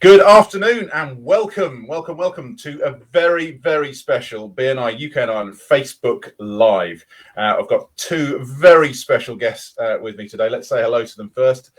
Good afternoon and welcome to a very, very special BNI UK and Ireland Facebook Live. I've got two very special guests with me today. Let's say hello to them first.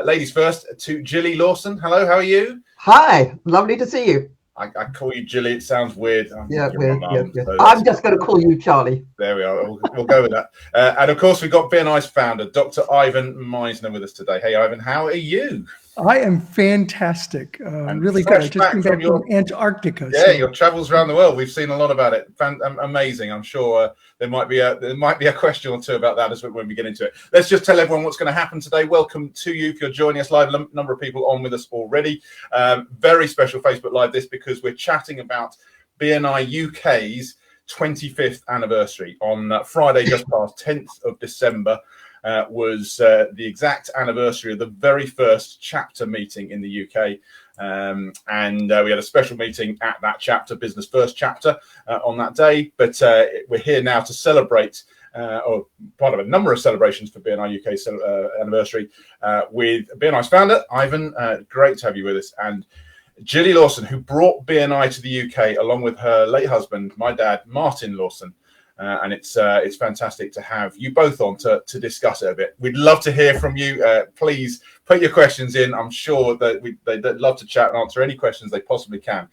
Ladies first, to Gilly Lawson. Hello, how are you? Hi, lovely to see you. I call you Gilly, it sounds weird. Yeah, weird. Yes. So I'm just going to call you Charlie. There we are. We'll go with that. And of course, we've got BNI's founder, Dr. Ivan Meisner, with us today. Hey, Ivan, how are you? I am fantastic. Really good. I just came back from Antarctica. Yeah, your travels around the world. We've seen a lot about it. Amazing. I'm sure there might be a question or two about that as when we get into it. Let's just tell everyone what's going to happen today. Welcome to you if you're joining us live. A number of people on with us already. Very special Facebook Live this because we're chatting about BNI UK's 25th anniversary on Friday, just past 10th of December. Was the exact anniversary of the very first chapter meeting in the UK. And we had a special meeting at that chapter, Business First chapter, on that day. But we're here now to celebrate, or part of a number of celebrations for BNI UK's anniversary with BNI's founder, Ivan. Great to have you with us. And Gilly Lawson, who brought BNI to the UK along with her late husband, my dad, Martin Lawson. And it's fantastic to have you both on to discuss it a bit. We'd love to hear from you. Please put your questions in. I'm sure that they'd love to chat and answer any questions they possibly can.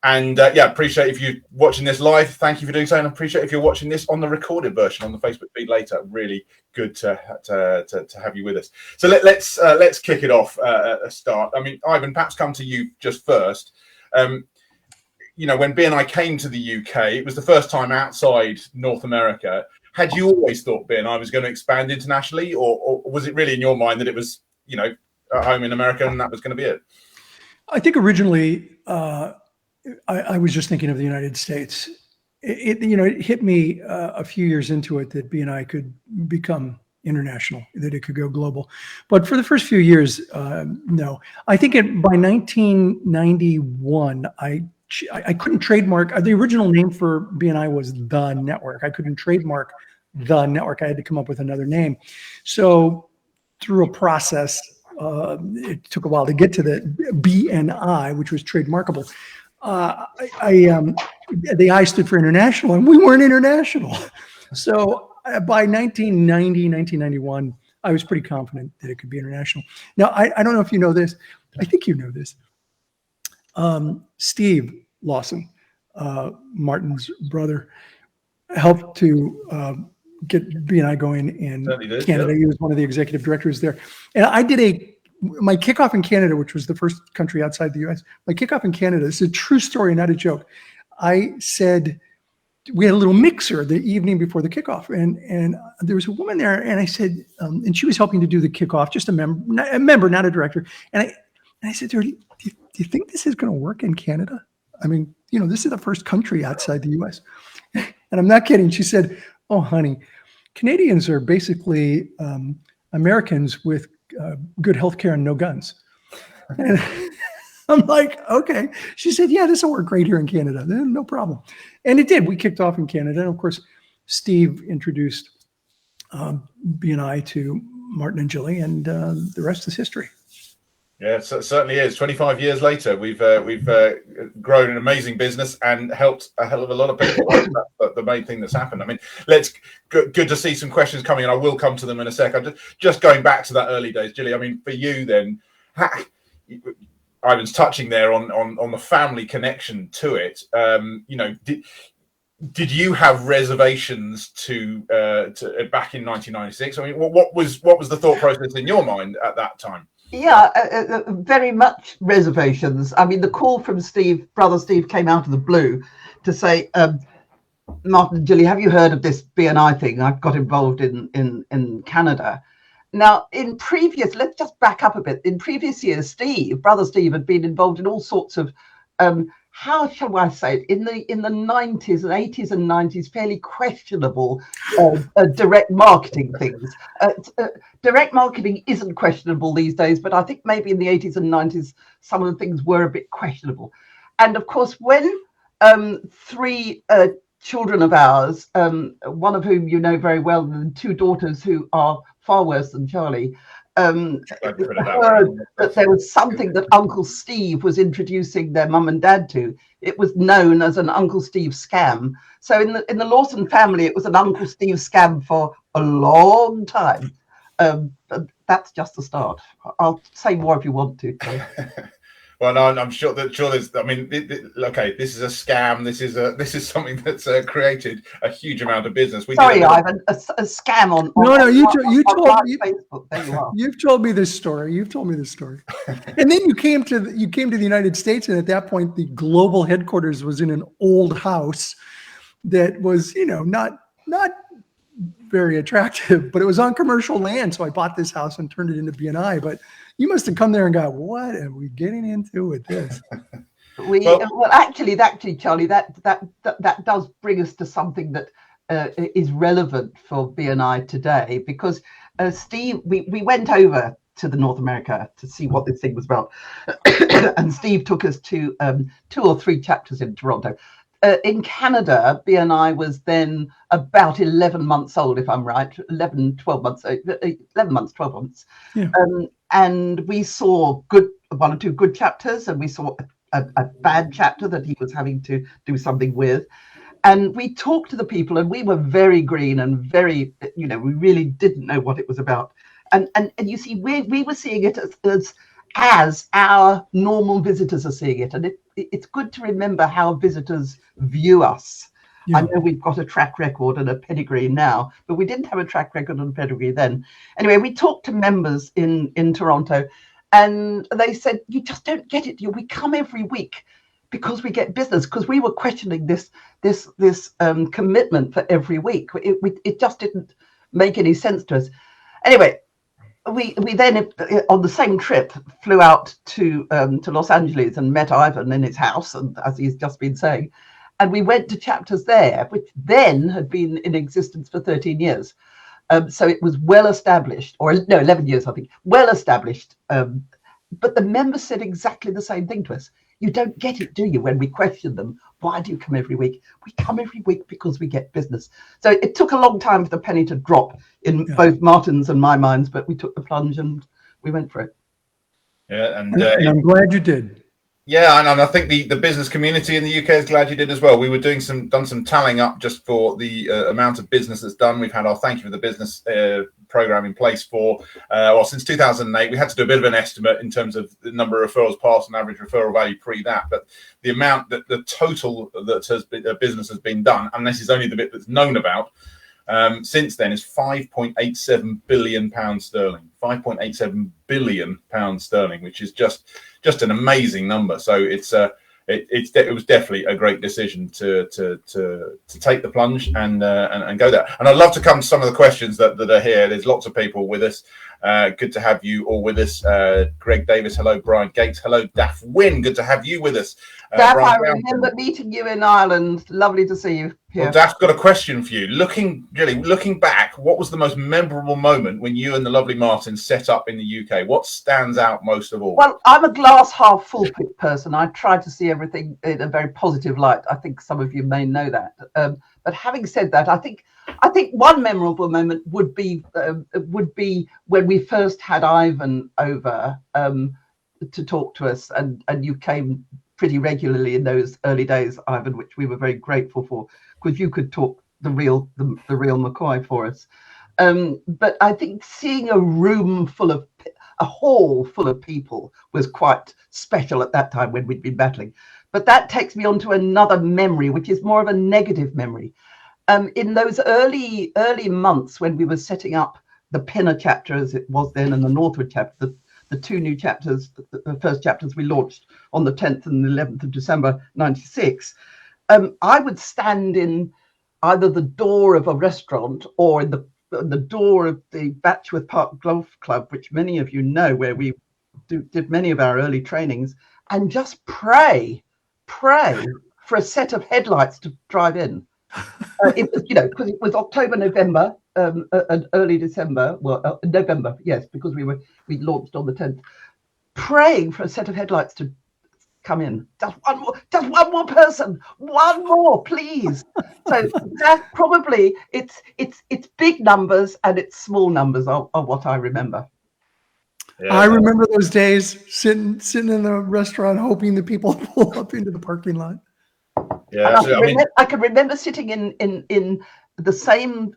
Appreciate if you're watching this live. Thank you for doing so, and appreciate if you're watching this on the recorded version on the Facebook feed later. Really good to have you with us. So let's kick it off at a start. I mean, Ivan, perhaps come to you just first. When BNI came to the UK, it was the first time outside North America. Had you always thought BNI was going to expand internationally, or was it really in your mind that it was, at home in America and that was going to be it? I think originally I was just thinking of the United States. It hit me a few years into it that BNI could become international, that it could go global. But for the first few years, no. I think by 1991, I couldn't trademark. The original name for BNI was The Network. I couldn't trademark The Network. I had to come up with another name. So through a process, it took a while to get to the BNI, which was trademarkable. The I stood for international, and we weren't international. So by 1991, I was pretty confident that it could be international. Now, I don't know if you know this. I think you know this. Steve Lawson, Martin's brother, helped to get BNI going in Canada. He was one of the executive directors there. And I did my kickoff in Canada, which was the first country outside the US. My kickoff in Canada, this is a true story, not a joke. I said, we had a little mixer the evening before the kickoff, and there was a woman there, and I said, and she was helping to do the kickoff, just a member, not a director. And I said to her, do you think this is going to work in Canada? I mean, this is the first country outside the US. And I'm not kidding. She said, oh, honey, Canadians are basically Americans with good healthcare and no guns. And I'm like, okay. She said, yeah, this will work great here in Canada. No problem. And it did. We kicked off in Canada. And of course, Steve introduced BNI to Martin and Gilly, and the rest is history. Yeah, it certainly is. 25 years later, we've grown an amazing business and helped a hell of a lot of people. That's the main thing that's happened. I mean, good to see some questions coming, and I will come to them in a sec. I'm just going back to that early days, Gilly. I mean, for you then, Ivan's touching there on the family connection to it. Did you have reservations to back in 1996? I mean, what was the thought process in your mind at that time? Yeah, very much reservations. I mean, the call from brother Steve came out of the blue to say, Martin and Gilly, have you heard of this BNI thing? I've got involved in Canada. Now, let's just back up a bit. In previous years, brother Steve had been involved in all sorts of, how shall I say it, in the 90s and 80s and 90s, fairly questionable direct marketing things. Direct marketing isn't questionable these days, but I think maybe in the 80s and 90s, some of the things were a bit questionable. And of course, when three children of ours, one of whom you know very well, and two daughters who are far worse than Charlie, heard put it that way. that there was something that Uncle Steve was introducing their mum and dad to. It was known as an Uncle Steve scam. So in the Lawson family, it was an Uncle Steve scam for a long time. But that's just the start. I'll say more if you want to. Well, no, I'm sure there's. I mean, okay, this is a scam. This is something that's created a huge amount of business. Sorry, Ivan, a scam on. No, you told Facebook. There you are. You've told me this story. You've told me this story. And then you came to the United States, and at that point, the global headquarters was in an old house that was, not very attractive, but it was on commercial land. So I bought this house and turned it into BNI. But you must have come there and got, what are we getting into with this? Actually, Charlie, that does bring us to something that is relevant for BNI today, because Steve, we went over to the North America to see what this thing was about, and Steve took us to 2 or 3 chapters in Toronto. In Canada, BNI was then about 11 months old, if I'm right, 11 months, 12 months. Yeah. And we saw 1 or 2 good chapters, and we saw a bad chapter that he was having to do something with. And we talked to the people, and we were very green and very, we really didn't know what it was about. And you see, we were seeing it as our normal visitors are seeing it. And it's good to remember how visitors view us. Yeah. I know we've got a track record and a pedigree now, but we didn't have a track record and a pedigree then. Anyway, we talked to members in Toronto, and they said, you just don't get it. We come every week because we get business, because we were questioning this commitment for every week. It just didn't make any sense to us. Anyway, we then, on the same trip, flew out to Los Angeles and met Ivan in his house, and as he's just been saying, and we went to chapters there, which then had been in existence for 13 years. So it was well established, 11 years, I think, well established. But the members said exactly the same thing to us. You don't get it, do you, when we question them? Why do you come every week? We come every week because we get business. So it took a long time for the penny to drop in both Martin's and my minds, but we took the plunge and we went for it. Yeah, and I'm glad you did. Yeah, and I think the business community in the UK is glad you did as well. We were done some tallying up just for the amount of business that's done. We've had our Thank You for the Business program in place for since 2008. We had to do a bit of an estimate in terms of the number of referrals passed and average referral value pre that, but the amount that the total that has been, business has been done, and this is only the bit that's known about, since then is £5.87 billion sterling. £5.87 billion sterling, which is just an amazing number. So it was definitely a great decision to take the plunge and go there. And I'd love to come to some of the questions that are here. There's lots of people with us. Good to have you all with us. Greg Davis, hello. Brian Gates, hello. Daff Wynn, good to have you with us. Daff, I remember meeting you in Ireland. Lovely to see you here. Well, Daff's got a question for you. Looking back, what was the most memorable moment when you and the lovely Martin set up in the UK? What stands out most of all? Well, I'm a glass half full person. I try to see everything in a very positive light. I think some of you may know that. But having said that, I think one memorable moment would be when we first had Ivan over to talk to us, and you came pretty regularly in those early days, Ivan, which we were very grateful for, because you could talk the real McCoy for us. But I think seeing a hall full of people was quite special at that time when we'd been battling. But that takes me on to another memory, which is more of a negative memory. In those early months when we were setting up the Pinner chapter, as it was then, and the Northwood chapter, the 2 new chapters, the first chapters we launched on the 10th and 11th of December 96, I would stand in either the door of a restaurant or in the door of the Batchworth Park Golf Club, which many of you know, where we did many of our early trainings, and just pray for a set of headlights to drive in. It was, because it was October, November, and early December. Well, November, yes, because we launched on the 10th, praying for a set of headlights to come in. Just one more person, one more, please. So that probably it's big numbers and it's small numbers are what I remember. Yeah. I remember those days sitting in the restaurant hoping that people pull up into the parking lot. Yeah, I can remember sitting in the same.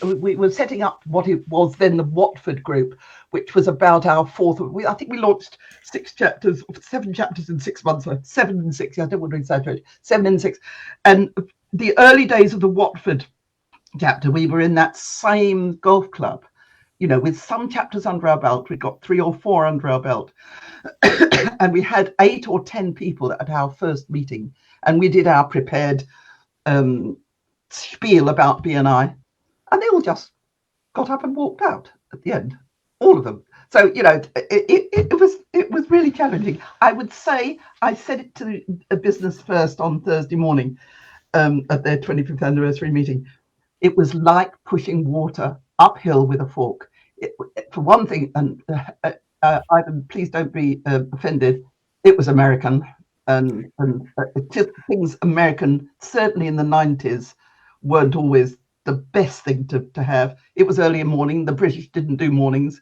We were setting up what it was then the Watford group, which was about our fourth. I think we launched 7 chapters in 6 months. 7 and 6. I don't want to exaggerate. 7 and 6, and the early days of the Watford chapter, we were in that same golf club. You know, with some chapters under our belt, we got 3 or 4 under our belt, and we had 8 or 10 people at our first meeting. And we did our prepared spiel about BNI, and they all just got up and walked out at the end, all of them. So, you know, it was really challenging. I would say I said it to a Business First on Thursday morning at their 25th anniversary meeting. It was like pushing water uphill with a fork. For one thing, and Ivan, please don't be offended, it was American. And things American, certainly in the 90s, weren't always the best thing to have. It was early in the morning. The British didn't do mornings.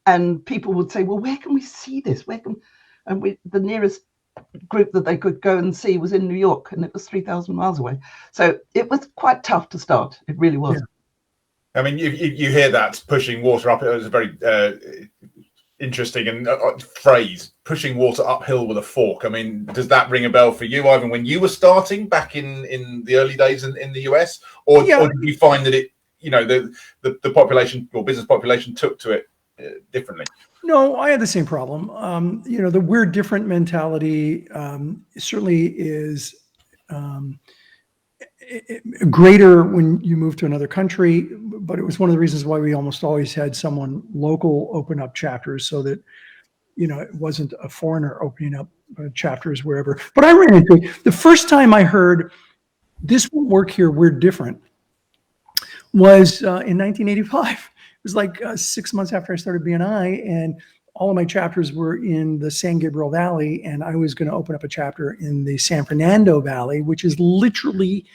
And people would say, well, where can we see this? The nearest group that they could go and see was in New York, and it was 3,000 miles away. So it was quite tough to start. It really was. Yeah. I mean, you hear that pushing water up. It was a very interesting and phrase, pushing water uphill with a fork. I mean, does that ring a bell for you, Ivan, when you were starting back in the early days in the US, or did you find that it, you know, the population or business population took to it differently? No, I had the same problem. You know, the we're different mentality certainly is greater when you move to another country, but it was one of the reasons why we almost always had someone local open up chapters, so that, you know, it wasn't a foreigner opening up chapters wherever. But I ran into it. The first time I heard this won't work here, we're different, was in 1985. It was like 6 months after I started BNI, and all of my chapters were in the San Gabriel Valley, and I was going to open up a chapter in the San Fernando Valley, which is literally,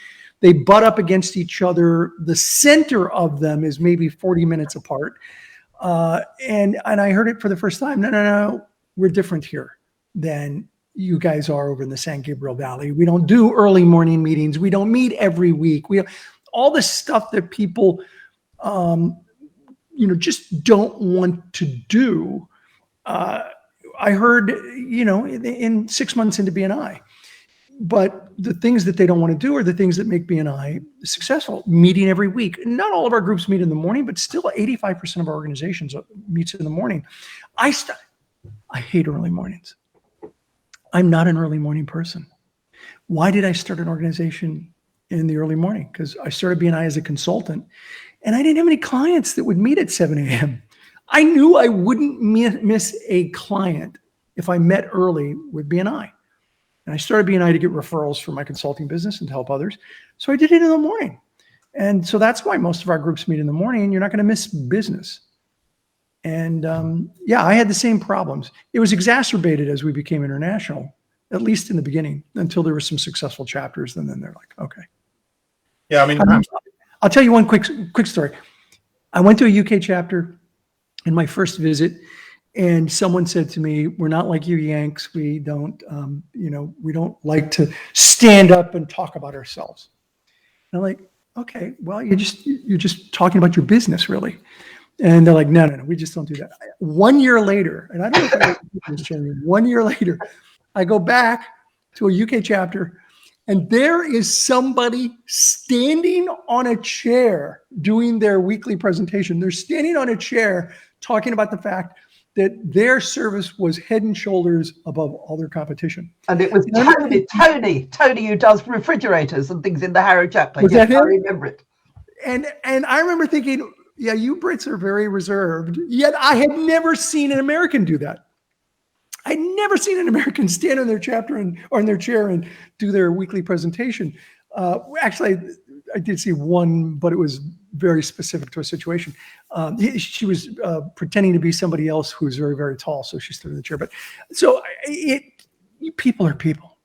they butt up against each other. The center of them is maybe 40 minutes apart. And I heard it for the first time. No, we're different here than you guys are over in the San Gabriel Valley. We don't do early morning meetings. We don't meet every week. All the stuff that people, you know, just don't want to do. I heard, you know, in 6 months into BNI. But the things that they don't want to do are the things that make BNI successful. Meeting every week. Not all of our groups meet in the morning, but still 85% of our organizations meets in the morning. I hate early mornings. I'm not an early morning person. Why did I start an organization in the early morning? Because I started BNI as a consultant, and I didn't have any clients that would meet at 7 a.m. I knew I wouldn't miss a client if I met early with BNI. And I started BNI to get referrals for my consulting business and to help others. So I did it in the morning. And so that's why most of our groups meet in the morning. You're not going to miss business. And yeah, I had the same problems. It was exacerbated as we became international, at least in the beginning, until there were some successful chapters. And then they're like, okay. Yeah, I mean, I'll tell you one quick story. I went to a UK chapter in my first visit, and someone said to me, "We're not like you Yanks. We don't, you know, we don't like to stand up and talk about ourselves." And I'm like, "Okay, well, you're just talking about your business, really." And they're like, "No, we just don't do that." 1 year later, and I don't know if I was 1 year later, I go back to a UK chapter, and there is somebody standing on a chair doing their weekly presentation. They're standing on a chair talking about the fact that their service was head and shoulders above all their competition. And it was Tony who does refrigerators and things in the Harrow chapter. Was yes, that him? I remember it. And I remember thinking, yeah, you Brits are very reserved. Yet I had never seen an American do that. I'd never seen an American stand on their chapter or in their chair and do their weekly presentation. Actually, I did see one, but it was very specific to a situation. She was pretending to be somebody else who was very, very tall, so she stood in the chair. But so people are people.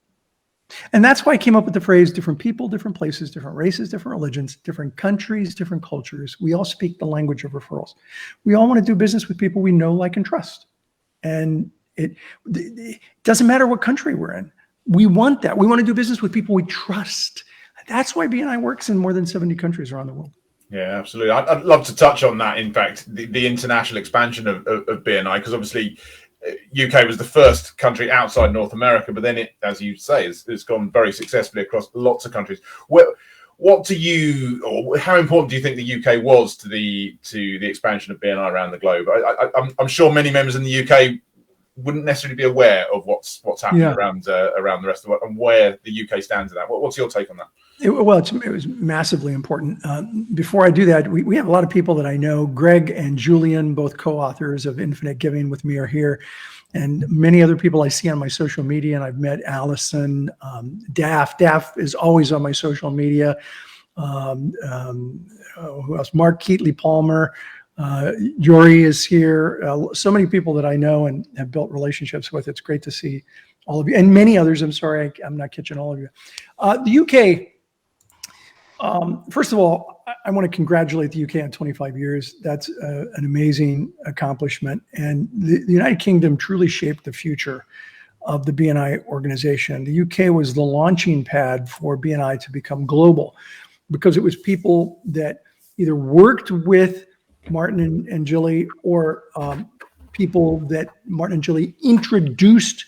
And that's why I came up with the phrase, different people, different places, different races, different religions, different countries, different cultures. We all speak the language of referrals. We all want to do business with people we know, like, and trust. And it doesn't matter what country we're in. We want that. We want to do business with people we trust. That's why BNI works in more than 70 countries around the world. Yeah, absolutely. I'd love to touch on that. In fact, the international expansion of BNI, because obviously UK was the first country outside North America, but then it, as you say, it's gone very successfully across lots of countries. What do you, or how important do you think the UK was to the expansion of BNI around the globe? I'm sure many members in the UK wouldn't necessarily be aware of what's happening around the rest of the world and where the UK stands in that. What's your take on that? It was massively important. Before I do that, we have a lot of people that I know. Greg and Julian, both co-authors of Infinite Giving with me, are here. And many other people I see on my social media, and I've met Allison, Daff. Daff is always on my social media. Who else? Mark Keatley-Palmer. Yuri is here. So many people that I know and have built relationships with. It's great to see all of you. And many others. I'm sorry, I'm not catching all of you. The UK, first of all, I want to congratulate the UK on 25 years. That's an amazing accomplishment. And the United Kingdom truly shaped the future of the BNI organization. The UK was the launching pad for BNI to become global, because it was people that either worked with Martin and Jilly, or people that Martin and Jilly introduced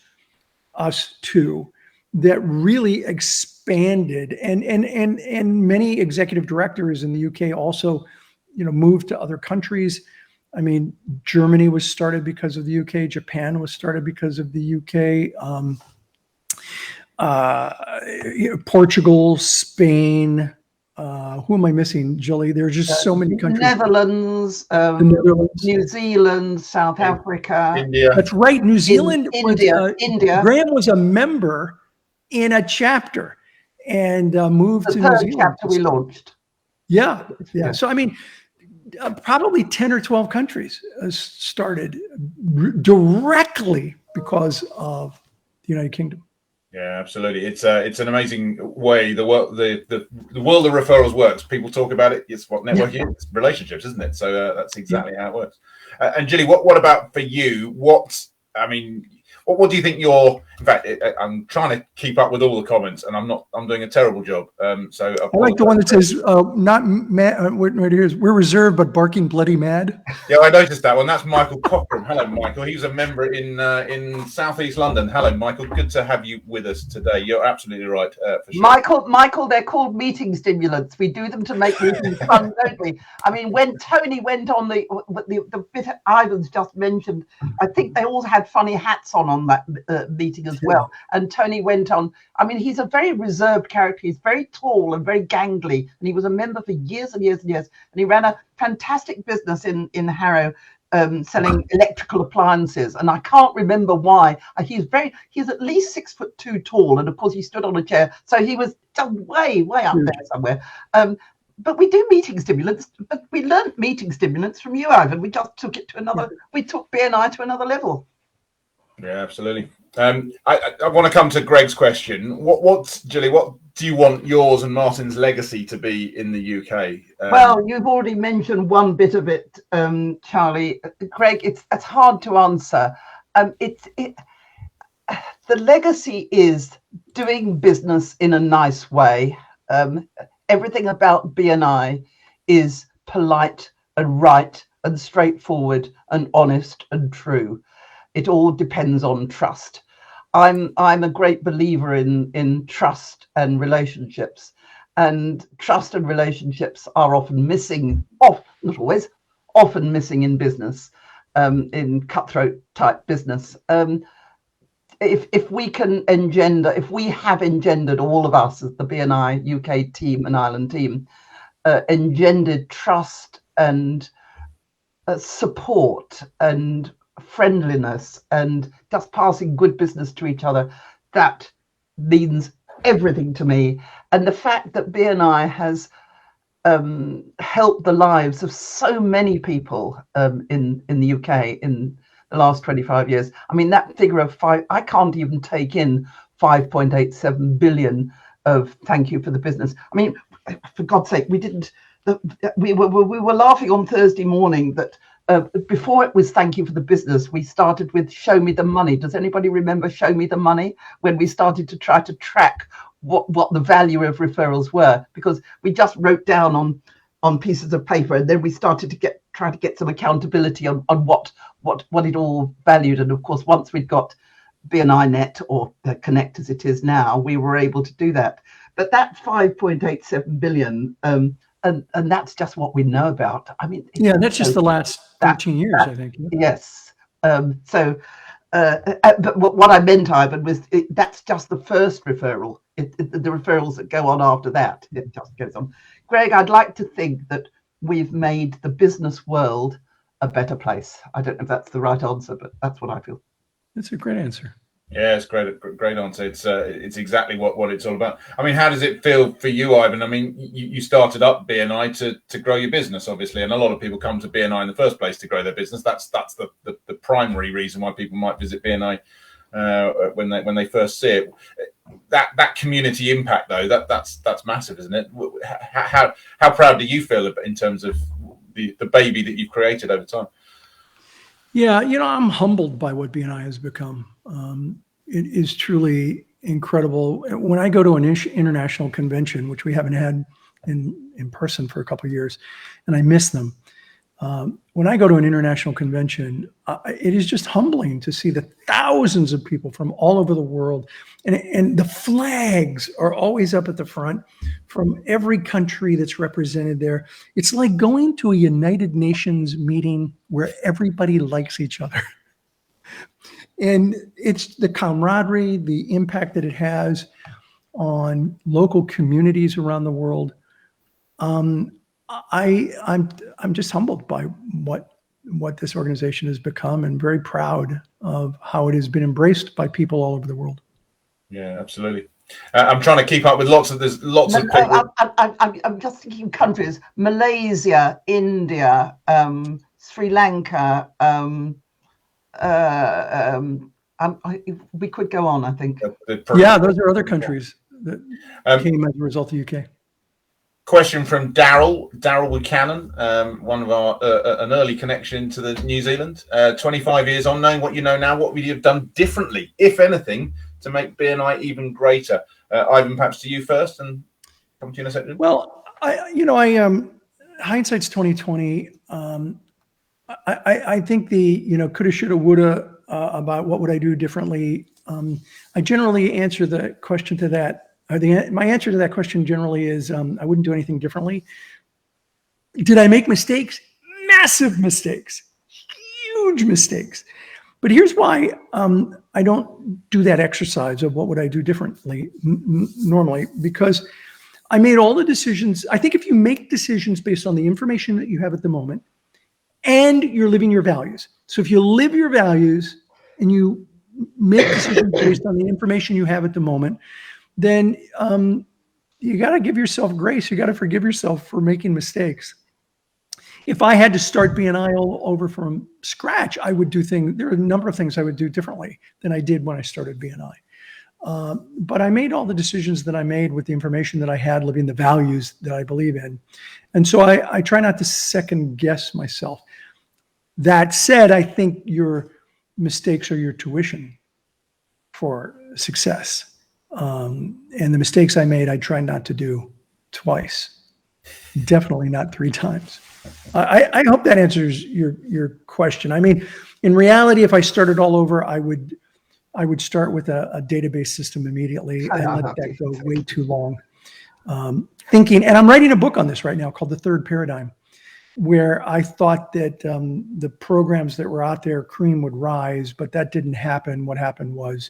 us to, that really expanded, and many executive directors in the UK also, moved to other countries. I mean, Germany was started because of the UK. Japan was started because of the UK. Portugal, Spain. Who am I missing, Julie? There's just so many countries. Netherlands, New Zealand, South Africa, India. That's right. New Zealand. India. Graham was a member in a chapter and moved to New Zealand. Chapter we launched. Yeah. So I mean, probably 10 or 12 countries started directly because of the United Kingdom. Yeah, absolutely. It's an amazing way the world of referrals works. People talk about it. It's what networking is. It's relationships, isn't it? So that's exactly how it works. And Jilly, what about for you? What do you think in fact, I'm trying to keep up with all the comments, and I'm doing a terrible job. So I like the one that says, not mad, right here is, we're reserved, but barking bloody mad. Yeah, I noticed that one. That's Michael Cochran. Hello, Michael. He was a member in Southeast London. Hello, Michael. Good to have you with us today. You're absolutely right. For sure. Michael, they're called meeting stimulants. We do them to make meetings fun, don't we? I mean, when Tony went on the bit Ivan's just mentioned, I think they all had funny hats on that meeting as well. And Tony went on. I mean, he's a very reserved character. He's very tall and very gangly, and he was a member for years and years and years. And he ran a fantastic business in Harrow, selling electrical appliances. And I can't remember why. He's at least 6'2" tall, and of course he stood on a chair, so he was just way up there somewhere. But we do meeting stimulants. But we learned meeting stimulants from you, Ivan. We just took it to another. We took BNI to another level. Yeah, absolutely. I want to come to Greg's question. Jilly, what do you want yours and Martin's legacy to be in the UK? Well, you've already mentioned one bit of it, Charlie. Greg, it's hard to answer. The legacy is doing business in a nice way. Everything about BNI is polite and right and straightforward and honest and true. It all depends on trust. I'm a great believer in trust and relationships, and trust and relationships are often missing, not always, often missing in business, in cutthroat type business. If we have engendered, all of us as the BNI UK team and Ireland team, engendered trust and support and friendliness and just passing good business to each other, that means everything to me. And the fact that BNI has helped the lives of so many people in the UK in the last 25 years. I mean, that figure of I can't even take in 5.87 billion of thank you for the business. I mean, for God's sake, we were laughing on Thursday morning that before it was thank you for the business, we started with show me the money. Does anybody remember show me the money, when we started to try to track what the value of referrals were? Because we just wrote down on pieces of paper, and then we started to try to get some accountability on what it all valued. And of course, once we'd got BNI Net, or Connect as it is now, we were able to do that. But that 5.87 billion, and that's just what we know about. I mean, yeah, that's just the last 13 years, I think. Yes. But what I meant, Ivan, was that's just the first referral. The referrals that go on after that, it just goes on. Greg, I'd like to think that we've made the business world a better place. I don't know if that's the right answer, but that's what I feel. That's a great answer. Yeah, it's great answer. It's exactly what it's all about. I mean, how does it feel for you, Ivan? I mean, you started up BNI to grow your business, obviously, and a lot of people come to BNI in the first place to grow their business. That's the primary reason why people might visit BNI when they first see it. That community impact, though, that's massive, isn't it? How proud do you feel in terms of the baby that you've created over time? Yeah, I'm humbled by what BNI has become. It is truly incredible. When I go to an international convention, which we haven't had in person for a couple of years, and I miss them. When I go to an international convention, it is just humbling to see the thousands of people from all over the world, and the flags are always up at the front from every country that's represented there. It's like going to a United Nations meeting where everybody likes each other. And it's the camaraderie, the impact that it has on local communities around the world. I'm just humbled by what this organization has become, and very proud of how it has been embraced by people all over the world. Yeah, absolutely. I'm trying to keep up with lots of people. I'm just thinking countries: Malaysia, India, Sri Lanka. We could go on, I think. Yeah, those are other countries that came as a result of UK. Question from Daryl Buchanan, one of our an early connection to the New Zealand. 25 years on, knowing what you know now, what would you have done differently, if anything, to make BNI even greater? Ivan, perhaps to you first, and come to you in a second. Well, hindsight's 2020. I think the coulda, shoulda, woulda about what would I do differently. I generally answer the question to that. My answer to that question generally is I wouldn't do anything differently. Did I make mistakes? Massive mistakes, huge mistakes. But here's why I don't do that exercise of what would I do differently normally, because I made all the decisions. I think if you make decisions based on the information that you have at the moment, and you're living your values. So if you live your values and you make decisions based on the information you have at the moment, then you got to give yourself grace. You got to forgive yourself for making mistakes. If I had to start BNI all over from scratch, I would do things. There are a number of things I would do differently than I did when I started BNI. But I made all the decisions that I made with the information that I had, living the values that I believe in. And so I try not to second guess myself. That said, I think your mistakes are your tuition for success. And the mistakes I made, I try not to do twice. Definitely not 3 times. I hope that answers your question. I mean, in reality, if I started all over, I would start with a database system immediately and let that go way too long. Thinking, and I'm writing a book on this right now called The Third Paradigm, where I thought that the programs that were out there, cream would rise, but that didn't happen. What happened was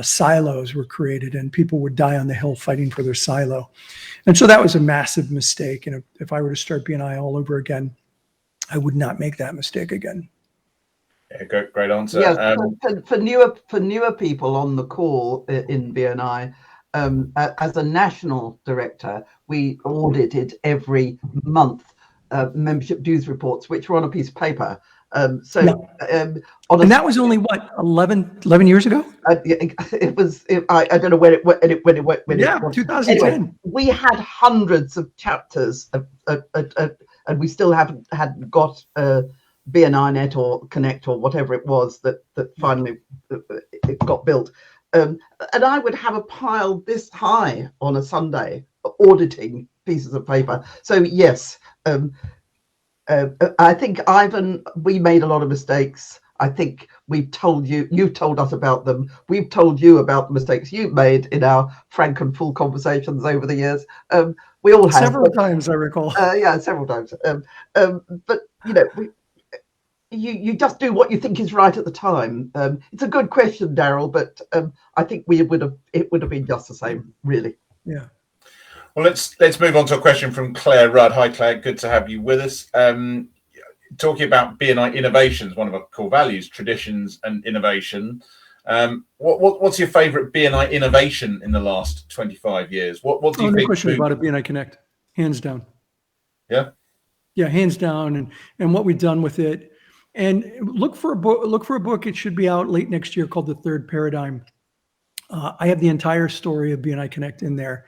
silos were created and people would die on the hill fighting for their silo. And so that was a massive mistake. And if I were to start BNI all over again, I would not make that mistake again. Yeah, great answer. Yes, for newer people on the call in BNI, as a national director, we audited every month membership dues reports, which were on a piece of paper. And that was only what 11 years ago. It was. I don't know when it went. Yeah, 2010. Anyway, we had hundreds of chapters, and we still hadn't got BNI Net or Connect or whatever it was that finally it got built. And I would have a pile this high on a Sunday auditing pieces of paper. So yes, I think, Ivan, we made a lot of mistakes. I think we've told you've told us about them. We've told you about the mistakes you've made in our frank and full conversations over the years. We all have. Several times, I recall. Yeah, several times. But, you just do what you think is right at the time. It's a good question, Daryl, but I think it would have been just the same, really. Yeah. Well, let's move on to a question from Claire Rudd. Hi, Claire. Good to have you with us. Talking about BNI innovations, one of our core values, traditions and innovation. What's your favourite BNI innovation in the last 25 years? What do you think? No question about it. BNI Connect, hands down. Yeah. Yeah, hands down, and what we've done with it. And look for a book. It should be out late next year, called The Third Paradigm. I have the entire story of BNI Connect in there.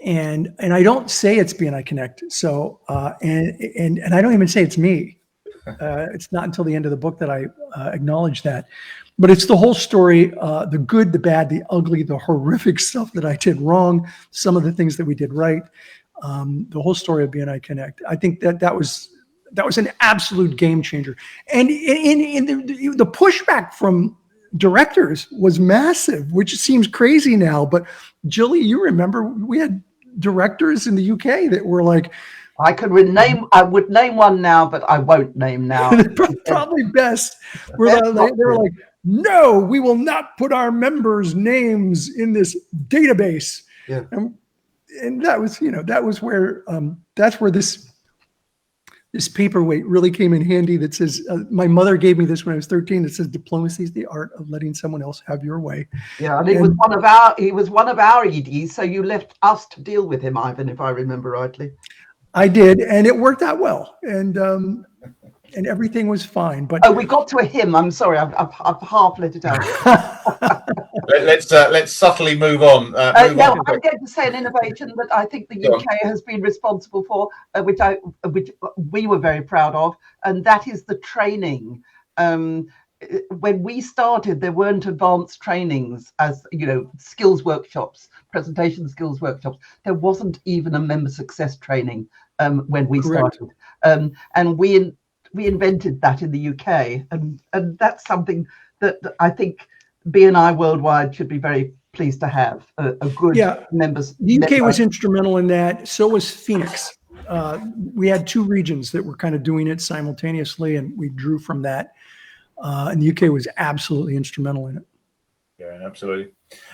And I don't say it's BNI Connect. So and I don't even say it's me. It's not until the end of the book that I acknowledge that. But it's the whole story, the good, the bad, the ugly, the horrific stuff that I did wrong, some of the things that we did right, the whole story of BNI Connect. I think that was an absolute game changer. And in the pushback from directors was massive, which seems crazy now. But Jilly, you remember we had directors in the UK that were like, I would name one now, but I won't name now. Probably best. They were like, no, we will not put our members' names in this database. Yeah. And that was where that's where this paperweight really came in handy. That says, my mother gave me this when I was 13. It says, diplomacy is the art of letting someone else have your way. Yeah, and he was one of our EDs, so you left us to deal with him, Ivan, if I remember rightly. I did, and it worked out well, and everything was fine. But we got to a hymn. I'm sorry, I've half let it out. Let's subtly move on. I'm going to say an innovation that I think the UK has been responsible for, which we were very proud of, and that is the training. When we started, there weren't advanced trainings, as skills workshops, presentation skills workshops. There wasn't even a member success training when we started, and we invented that in the UK, and that's something that I think BNI worldwide should be very pleased to have a good members. The UK was instrumental in that. So was Phoenix. We had two regions that were kind of doing it simultaneously, and we drew from that. And the UK was absolutely instrumental in it. Yeah, absolutely.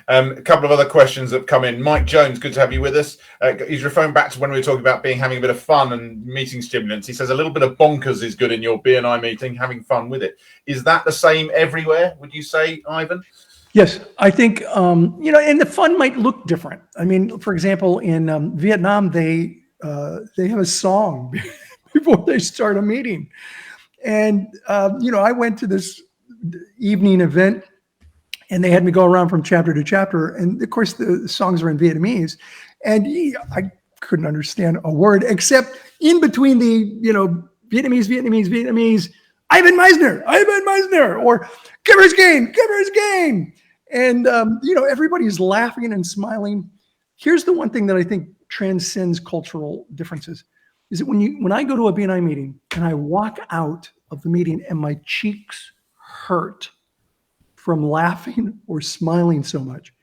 A couple of other questions that have come in. Mike Jones, good to have you with us. He's referring back to when we were talking about having a bit of fun and meeting stimulants. He says a little bit of bonkers is good in your BNI meeting, having fun with it. Is that the same everywhere, would you say, Ivan? Yes, I think, and the fun might look different. I mean, for example, in Vietnam, they have a song before they start a meeting. And, I went to this evening event, and they had me go around from chapter to chapter. And of course, the songs were in Vietnamese. And I couldn't understand a word, except in between the, Vietnamese, Ivan Meisner, or Giver's Gain. And, everybody's laughing and smiling. Here's the one thing that I think transcends cultural differences. Is that when I go to a BNI meeting and I walk out of the meeting and my cheeks hurt from laughing or smiling so much,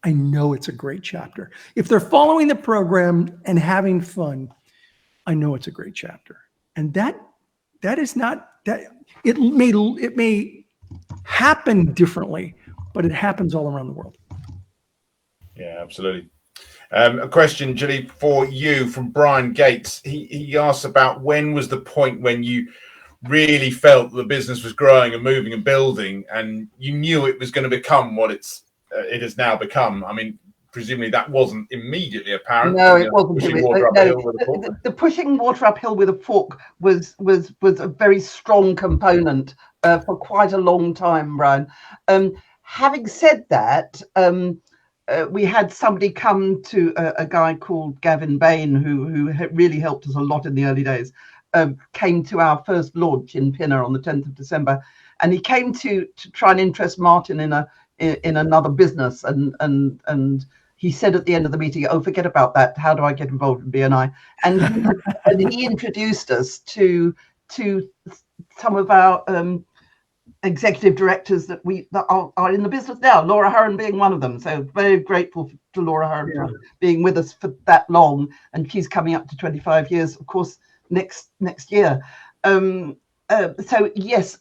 I know it's a great chapter. If they're following the program and having fun, I know it's a great chapter. And that is not that it may happen differently, but it happens all around the world. Yeah, absolutely. A question, Julie, for you from Brian Gates. He asks about when was the point when you really felt the business was growing and moving and building, and you knew it was going to become what it has now become. I mean, presumably that wasn't immediately apparent. No, it wasn't. The pushing water uphill with a fork was a very strong component for quite a long time, Brian. Having said that, we had somebody come to a guy called Gavin Bain, who really helped us a lot in the early days, came to our first launch in Pinner on the 10th of December, and he came to try and interest Martin in another business, and he said at the end of the meeting, "Oh, forget about that. How do I get involved in BNI?" And he introduced us to some of our executive directors that are in the business now, Laura Hurren being one of them. So very grateful to Laura Hurren for being with us for that long, and she's coming up to 25 years, of course, next year. So yes,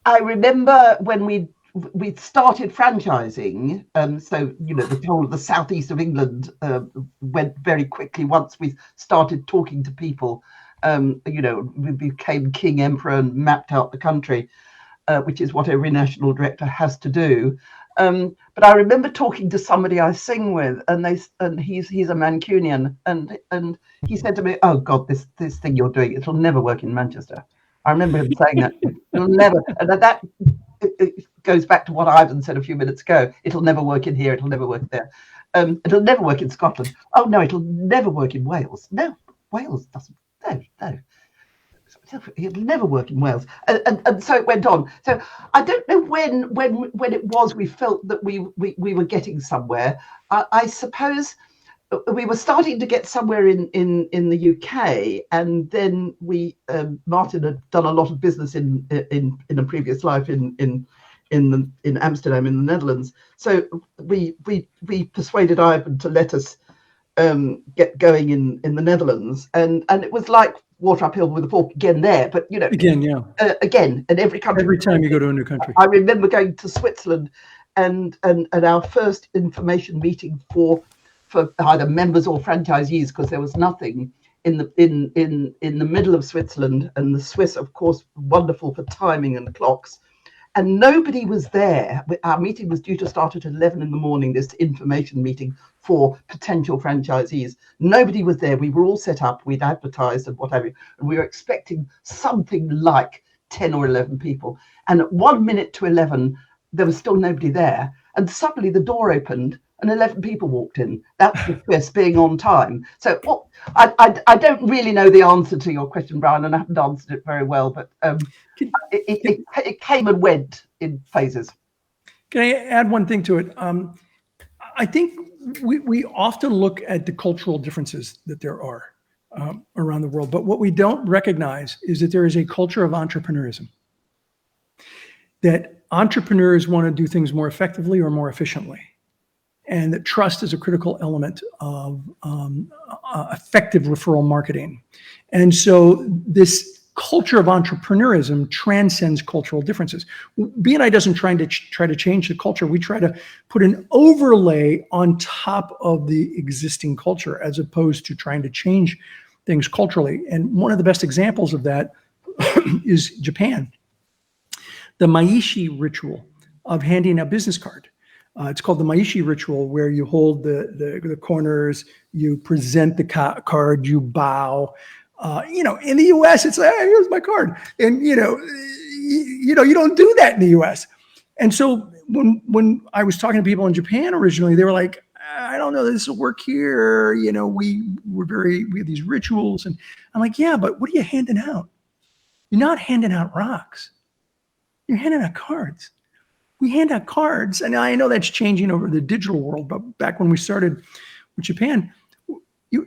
I remember when we started franchising, so the whole of the southeast of England went very quickly once we started talking to people. We became king, emperor, and mapped out the country, which is what every national director has to do. But I remember talking to somebody I sing with, and he's a Mancunian, and he said to me, "Oh God, this thing you're doing, it'll never work in Manchester." I remember him saying that. It'll never, and that it goes back to what Ivan said a few minutes ago. It'll never work in here. It'll never work there. It'll never work in Scotland. Oh no, it'll never work in Wales. No, Wales doesn't. No. It'll never work in Wales. And so it went on. So I don't know when it was we felt that we were getting somewhere. I suppose we were starting to get somewhere in the UK, and then Martin had done a lot of business in a previous life in Amsterdam in the Netherlands. So we persuaded Ivan to let us get going in the Netherlands, and it was like water uphill with a fork again there, but again, and every time you go to a new country. I remember going to Switzerland and our first information meeting for either members or franchisees, because there was nothing in the middle of Switzerland, and the Swiss, of course, wonderful for timing and clocks. And nobody was there. Our meeting was due to start at 11 in the morning, this information meeting for potential franchisees. Nobody was there. We were all set up. We'd advertised and what have you. And we were expecting something like 10 or 11 people. And at 1 minute to 11, there was still nobody there. And suddenly the door opened and 11 people walked in. That's the Swiss being on time. So I don't really know the answer to your question, Brian, and I haven't answered it very well, but it came and went in phases. Can I add one thing to it? I think we often look at the cultural differences that there are around the world, but what we don't recognize is that there is a culture of entrepreneurism, that entrepreneurs want to do things more effectively or more efficiently, and that trust is a critical element of effective referral marketing. And so this culture of entrepreneurism transcends cultural differences. BNI doesn't try to change the culture. We try to put an overlay on top of the existing culture, as opposed to trying to change things culturally. And one of the best examples of that is Japan. The Maishi ritual of handing a business card. It's called the Maishi ritual, where you hold the corners, you present the card, you bow. In the U.S., it's like, hey, here's my card, and you don't do that in the U.S. And so when I was talking to people in Japan originally, they were like, I don't know, this will work here. We have these rituals, and I'm like, yeah, but what are you handing out? You're not handing out rocks. You're handing out cards. We hand out cards, and I know that's changing over the digital world, but back when we started with Japan,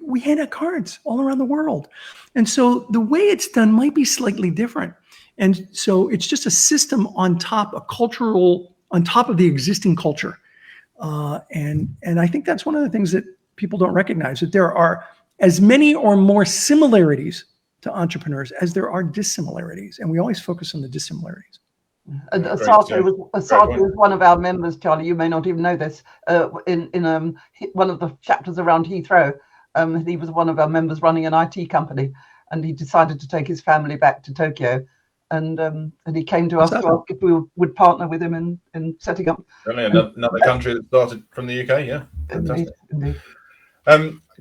we hand out cards all around the world. And so the way it's done might be slightly different. And so it's just a system on top, on top of the existing culture. And I think that's one of the things that people don't recognize, that there are as many or more similarities to entrepreneurs as there are dissimilarities. And we always focus on the dissimilarities. Asante was one of our members, Charlie. You may not even know this. In one of the chapters around Heathrow, he was one of our members running an IT company, and he decided to take his family back to Tokyo, and he came to us to ask if we would partner with him in setting up. Another country that started from the UK, yeah. Fantastic. Indeed.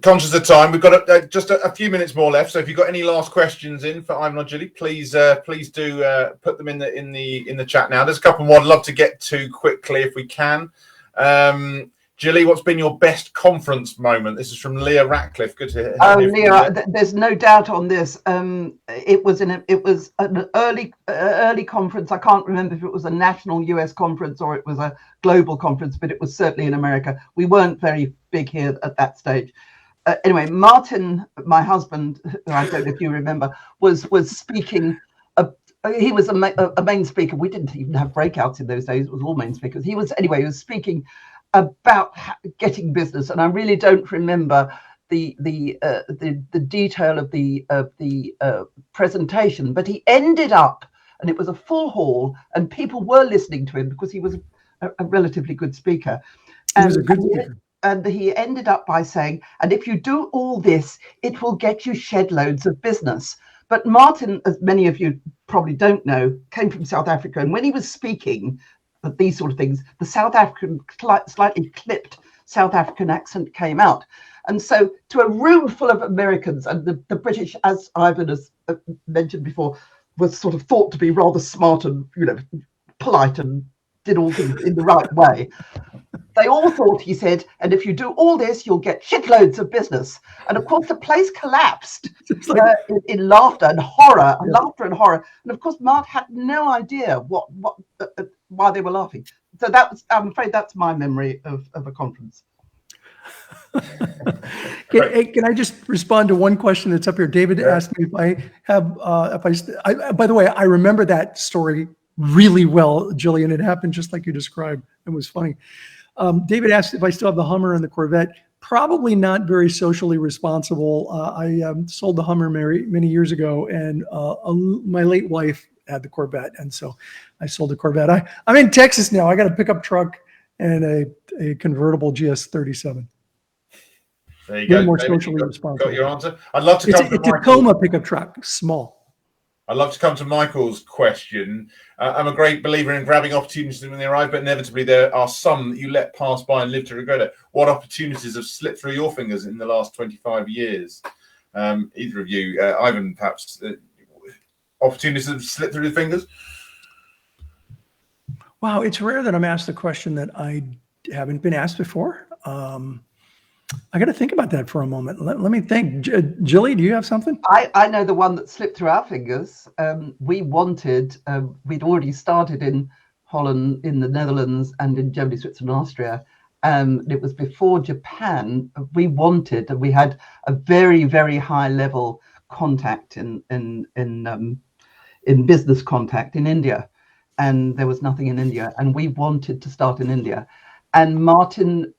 Conscious of time, we've got just a few minutes more left. So if you've got any last questions in for Ivan or Julie, please do put them in the chat now. There's a couple more I'd love to get to quickly if we can. Gilly, what's been your best conference moment? This is from Leah Ratcliffe. Good to hear. Oh, Leah, there's no doubt on this. It was an early conference. I can't remember if it was a national US conference or it was a global conference, but it was certainly in America. We weren't very big here at that stage. Anyway, Martin, my husband, who I don't know if you remember, was speaking. He was a main speaker. We didn't even have breakouts in those days. It was all main speakers. He was speaking about getting business, and I really don't remember the detail of the presentation. But he ended up, and it was a full hall, and people were listening to him because he was a relatively good speaker. He was a good speaker. And he ended up by saying, and if you do all this, it will get you shed loads of business. But Martin, as many of you probably don't know, came from South Africa. And when he was speaking these sort of things, the South African, slightly clipped South African accent came out. And so to a room full of Americans, and the British, as Ivan has mentioned before, was sort of thought to be rather smart and, polite and did all things in the right way. They all thought, he said, and if you do all this, you'll get shitloads of business. And of course, the place collapsed in laughter and horror, And of course, Mark had no idea why they were laughing. So I'm afraid that's my memory of a conference. Can I just respond to one question that's up here? David asked me if I have, by the way, I remember that story really well, Jillian. It happened just like you described. It was funny. David asked if I still have the Hummer and the Corvette. Probably not very socially responsible. I sold the Hummer many years ago, and my late wife had the Corvette, and so I sold the Corvette. I'm in Texas now. I got a pickup truck and a convertible GS37. There you go. More socially responsible. Got your answer. I'd love to come to Michael. Tacoma pickup truck, small. I'd love to come to Michael's question. I'm a great believer in grabbing opportunities when they arrive, but inevitably there are some that you let pass by and live to regret it. What opportunities have slipped through your fingers in the last 25 years? Either of you, Ivan, perhaps, opportunities have slipped through your fingers? Wow, it's rare that I'm asked a question that I haven't been asked before. I got to think about that for a moment. Let me think. Jilly, do you have something? I know the one that slipped through our fingers. We'd already started in Holland, in the Netherlands, and in Germany, Switzerland, Austria. It was before Japan. We had a very, very high level contact in business contact in India, and there was nothing in India, and we wanted to start in India. And Martin,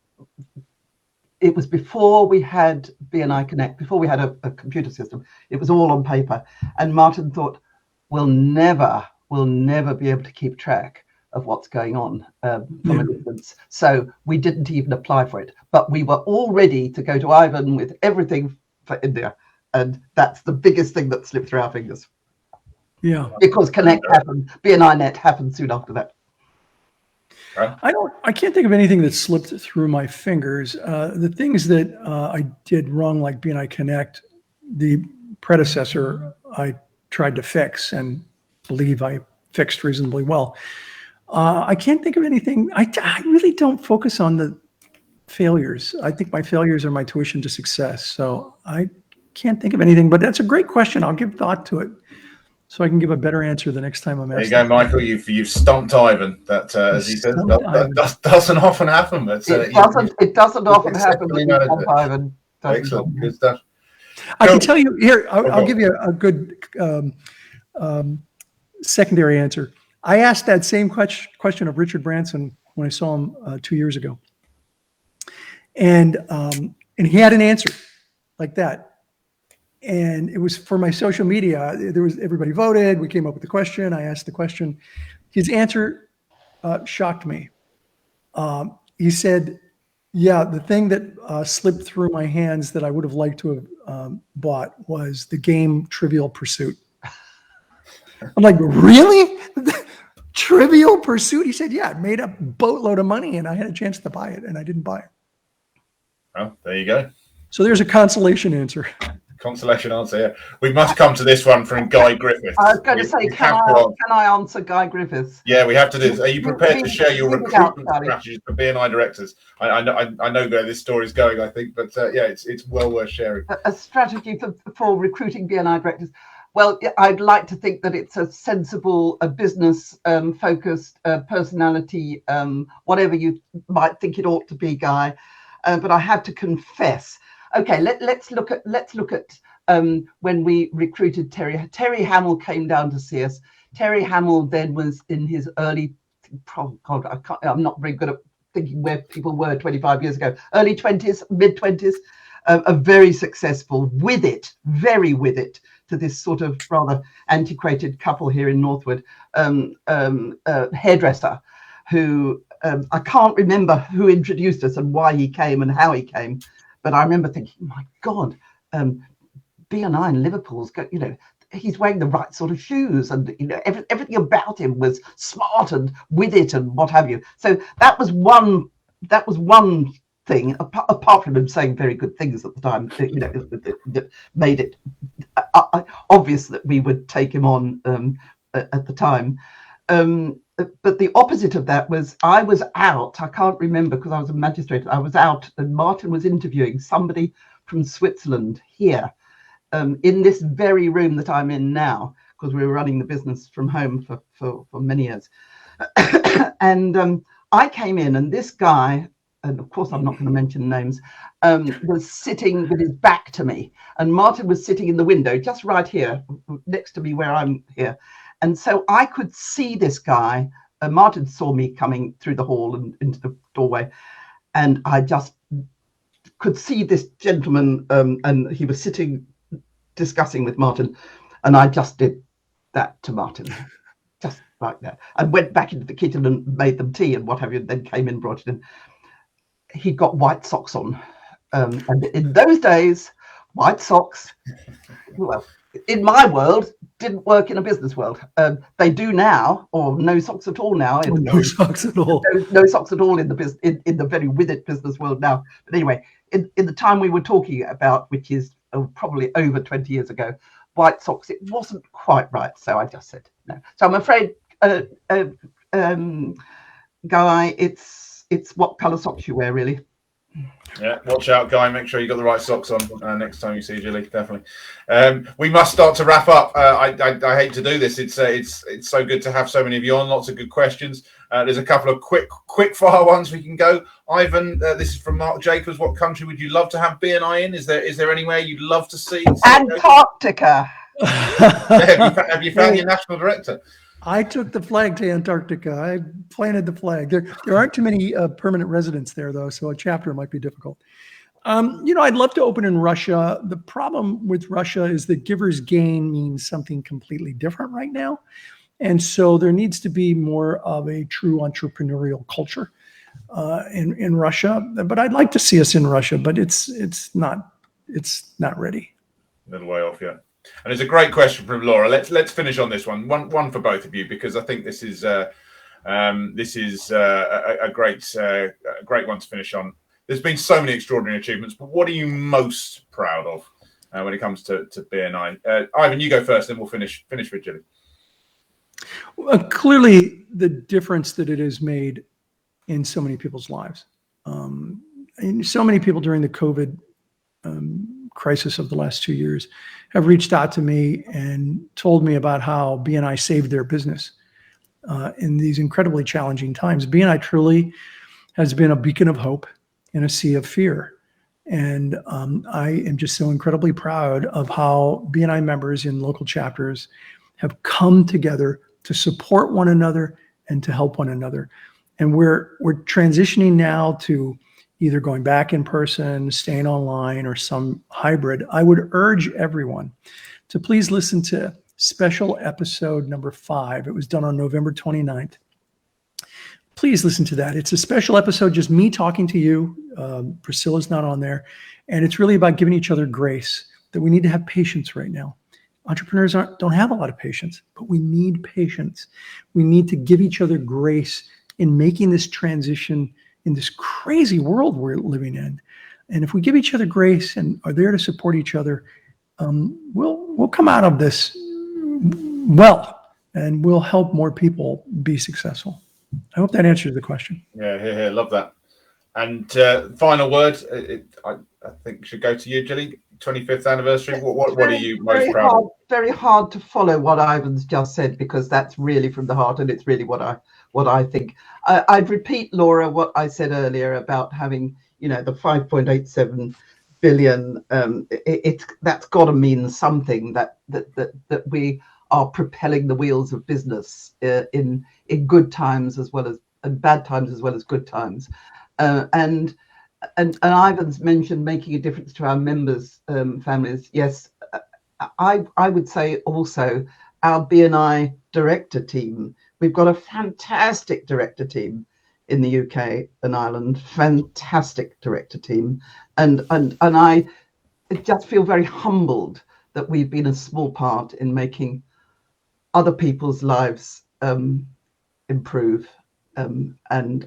it was before we had BNI Connect, before we had a computer system. It was all on paper. And Martin thought, we'll never be able to keep track of what's going on from a distance. So we didn't even apply for it. But we were all ready to go to Ivan with everything for India. And that's the biggest thing that slipped through our fingers. Yeah. Because Connect happened, BNI Net happened soon after that. I can't think of anything that slipped through my fingers. The things that I did wrong, like BNI Connect, the predecessor, I tried to fix and believe I fixed reasonably well. I can't think of anything. I really don't focus on the failures. I think my failures are my tuition to success. So I can't think of anything, but that's a great question. I'll give thought to it, so I can give a better answer the next time I'm asked. There you go, Michael. You've stumped Ivan. That, as he says, that doesn't often happen. But it doesn't often happen. Ivan. Excellent, good stuff. I can tell you here. I'll give you a good secondary answer. I asked that same question of Richard Branson when I saw him 2 years ago, and he had an answer like that. And it was for my social media. Everybody voted. We came up with the question. I asked the question. His answer shocked me. He said, yeah, the thing that slipped through my hands that I would have liked to have bought was the game Trivial Pursuit. I'm like, really? Trivial Pursuit? He said, yeah, it made a boatload of money and I had a chance to buy it and I didn't buy it. Well, there you go. So there's a consolation answer. Consolation answer. Yeah, we must come to this one from Guy Griffiths. I was going to say, can I answer Guy Griffiths? Yeah, we have to do this. Are you prepared to share your recruitment out, strategies for BNI directors? I know where this story is going, I think, but yeah, it's well worth sharing. A strategy for recruiting BNI directors. Well, I'd like to think that it's a sensible, a business focused personality, whatever you might think it ought to be, Guy. But I have to confess. Okay, let's look at when we recruited Terry. Terry Hamill came down to see us. Terry Hamill then was in his early, God, I'm not very good at thinking where people were 25 years ago. Early 20s, mid 20s, a very successful very with it to this sort of rather antiquated couple here in Northwood, hairdresser, who I can't remember who introduced us and why he came and how he came. But I remember thinking, my God, BNI in Liverpool's got, he's wearing the right sort of shoes, and everything about him was smart and with it and what have you. So that was one thing. Apart from him saying very good things at the time, that made it obvious that we would take him on at the time. But the opposite of that was I was out. I can't remember because I was a magistrate. I was out and Martin was interviewing somebody from Switzerland here in this very room that I'm in now, because we were running the business from home for many years. And I came in and this guy, and of course I'm not going to mention names, was sitting with his back to me. And Martin was sitting in the window just right here next to me where I'm here. And so I could see this guy. Martin saw me coming through the hall and into the doorway. And I just could see this gentleman, and he was sitting discussing with Martin. And I just did that to Martin, just like that. And went back into the kitchen and made them tea and what have you, and then came in and brought it in. He'd got white socks on. And in those days, white socks, well, in my world, didn't work in a business world. They do now, or no socks at all now. No socks at all. No socks at all in the very with it business world now. But anyway, in the time we were talking about, which is probably over 20 years ago, white socks, it wasn't quite right. So I just said no. So I'm afraid, Guy, it's what colour socks you wear, really. Yeah, watch out, Guy. Make sure you got the right socks on next time you see Julie. Definitely. We must start to wrap up. I hate to do this. It's so good to have so many of you on. Lots of good questions. There's a couple of quick fire ones we can go. Ivan, this is from Mark Jacobs. What country would you love to have BNI in? Is there anywhere you'd love to see? Antarctica. Have you found your national director? I took the flag to Antarctica. I planted the flag. There aren't too many permanent residents there, though, so a chapter might be difficult. I'd love to open in Russia. The problem with Russia is that giver's gain means something completely different right now. And so there needs to be more of a true entrepreneurial culture in Russia. But I'd like to see us in Russia, but it's not ready. A little way off, yeah. And it's a great question from Laura. Let's finish on this one for both of you, because I think this is a great one to finish on. There's been so many extraordinary achievements, but what are you most proud of when it comes to BNI? Ivan, you go first, then we'll finish with Julie. Well, clearly, the difference that it has made in so many people's lives. And so many people during the COVID crisis of the last 2 years have reached out to me and told me about how BNI saved their business in these incredibly challenging times. BNI truly has been a beacon of hope in a sea of fear. And I am just so incredibly proud of how BNI members in local chapters have come together to support one another and to help one another. And we're transitioning now to either going back in person, staying online, or some hybrid. I would urge everyone to please listen to special episode number 5. It was done on November 29th. Please listen to that. It's a special episode, just me talking to you. Priscilla's not on there. And it's really about giving each other grace, that we need to have patience right now. Entrepreneurs don't have a lot of patience, but we need patience. We need to give each other grace in making this transition in this crazy world we're living in. And if we give each other grace and are there to support each other, we'll come out of this well, and we'll help more people be successful. I hope that answers the question. Yeah, love that. And final word, I think should go to you, Gilly. 25th anniversary. What are you most proud of? Very hard to follow what Ivan's just said, because that's really from the heart, and it's really what I think. I'd repeat, Laura, what I said earlier about having, the 5.87 billion. That's got to mean something, that we are propelling the wheels of business in good times as well as bad times as well as good times. And Ivan's mentioned making a difference to our members' families. Yes, I would say also our BNI director team. We've got a fantastic director team in the UK and Ireland. Fantastic director team, and I just feel very humbled that we've been a small part in making other people's lives improve. And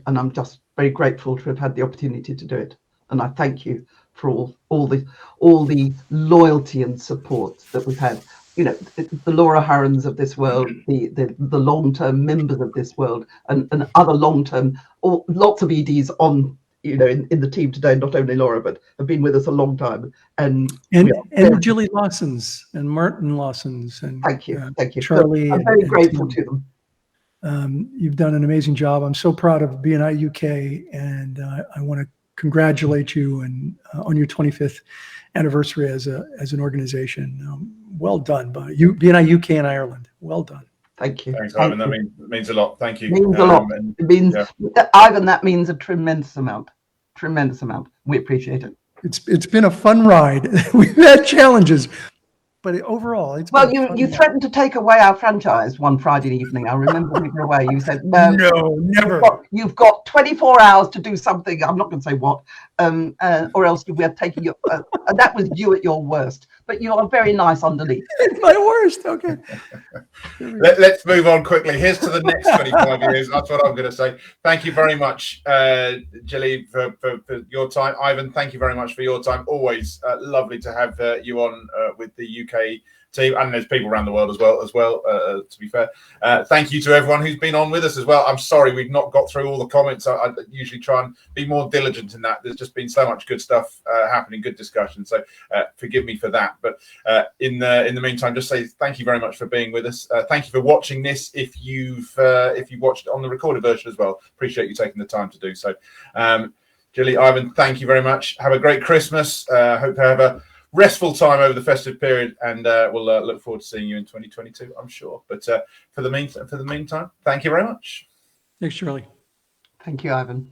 I'm just very grateful to have had the opportunity to do it. And I thank you for all the loyalty and support that we've had. The Laura Hurrens of this world, the long-term members of this world, and other long-term, lots of EDs on, in the team today, not only Laura, but have been with us a long time. And Julie Lawson's and Martin Lawson's and thank you. Charlie. I'm very grateful to them. You've done an amazing job. I'm so proud of BNI UK, and I want to congratulate you and on your 25th anniversary as an organization. Well done by you, BNI UK and Ireland. Well done. Thank you. Thanks, Ivan. That means a lot. Thank you. It means a lot. It means, Ivan, that means a tremendous amount. We appreciate it. It's been a fun ride. We've had challenges, but overall, it's well. You threatened to take away our franchise one Friday evening. I remember we were away. You said no, never. You've got 24 hours to do something. I'm not going to say what, or else we're taking you. And that was you at your worst. But you are very nice underneath. My worst. Okay. Let's move on quickly. Here's to the next 25 years. That's what I'm going to say. Thank you very much, Gilly, for your time. Ivan, thank you very much for your time. Always lovely to have you on with the UK team, and there's people around the world as well. To be fair, thank you to everyone who's been on with us as well. I'm sorry we've not got through all the comments. I usually try and be more diligent in that. There's just been so much good stuff happening, good discussion. So forgive me for that. But in the meantime, just say thank you very much for being with us. Thank you for watching this. If you've watched it on the recorded version as well, appreciate you taking the time to do so. Gilly, Ivan, thank you very much. Have a great Christmas. Hope you have a restful time over the festive period, and we'll look forward to seeing you in 2022, I'm sure. But for the meantime, thank you very much. Thanks, Charlie. Thank you, Ivan.